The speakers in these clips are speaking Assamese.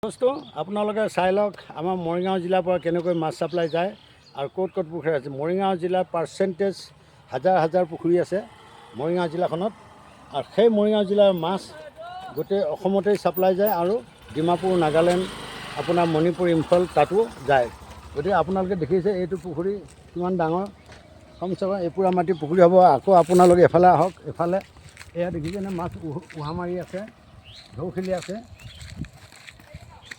বস্তু আপোনালোকে চাই লওক আমাৰ মৰিগাঁও জিলাৰ পৰা কেনেকৈ মাছ ছাপ্লাই যায় আৰু ক'ত ক'ত পুখুৰী আছে। মৰিগাঁও জিলাৰ পাৰ্চেণ্টেজ হাজাৰ হাজাৰ পুখুৰী আছে মৰিগাঁও জিলাখনত, আৰু সেই মৰিগাঁও জিলাৰ মাছ গোটেই অসমতেই ছাপ্লাই যায় আৰু ডিমাপুৰ, নাগালেণ্ড, আপোনাৰ মণিপুৰ, ইম্ফল তাতো যায়। গতিকে আপোনালোকে দেখিছে এইটো পুখুৰী কিমান ডাঙৰ, কমচে কম এপুৰা মাটি পুখুৰী হ'ব। আকৌ আপোনালোকে এফালে আহক, এফালে এয়া দেখিছেনে মাছ উহা মাৰি আছে, ঢৌ খেলি আছে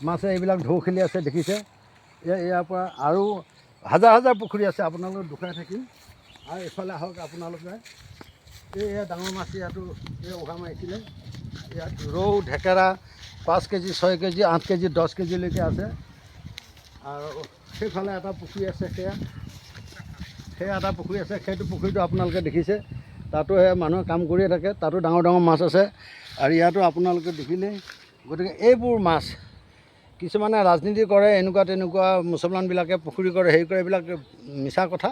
মাছে, এইবিলাক ঢৌ খেলি আছে দেখিছে। ইয়াৰ পৰা আৰু হাজাৰ হাজাৰ পুখুৰী আছে, আপোনালোকে দুখাই থাকিম। আৰু এইফালে আহক আপোনালোকে, এয়া ডাঙৰ মাছ ইয়াতো উহা মাৰিছিলে। ইয়াত ৰৌ, ঢেকেৰা 5 কেজি, 6 কেজি, 8 কেজি, 10 কেজিলৈকে আছে। আৰু সেইফালে এটা পুখুৰী আছে, সেয়া এটা পুখুৰী আছে, সেইটো পুখুৰীটো আপোনালোকে দেখিছে, তাতো মানুহে কাম কৰিয়ে থাকে, তাতো ডাঙৰ ডাঙৰ মাছ আছে। আৰু ইয়াতো আপোনালোকে দেখিলেই। গতিকে এইবোৰ মাছ কিছুমানে ৰাজনীতি কৰে, এনেকুৱা তেনেকুৱা মুছলমানবিলাকে পুখুৰী কৰে, হেৰি কৰে, এইবিলাক মিছা কথা।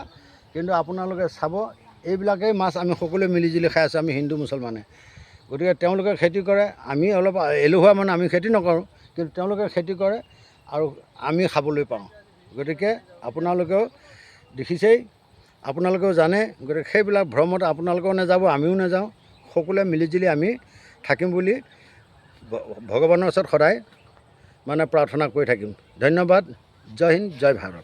কিন্তু আপোনালোকে চাব, এইবিলাকেই মাছ আমি সকলোৱে মিলিজুলি খাই আছোঁ, আমি হিন্দু মুছলমানে। গতিকে তেওঁলোকে খেতি কৰে, আমি অলপ এলেহুৱা মানুহ, আমি খেতি নকৰোঁ, কিন্তু তেওঁলোকে খেতি কৰে আৰু আমি খাবলৈ পাওঁ। গতিকে আপোনালোকেও দেখিছেই, আপোনালোকেও জানে। গতিকে সেইবিলাক ভ্ৰমত আপোনালোকেও নাযাব, আমিও নাযাওঁ, সকলোৱে মিলিজুলি আমি থাকিম বুলি ভগৱানৰ ওচৰত সদায় প্ৰাৰ্থনা কৰি থাকিম। ধন্যবাদ। জয় হিন্দ, জয় ভাৰত।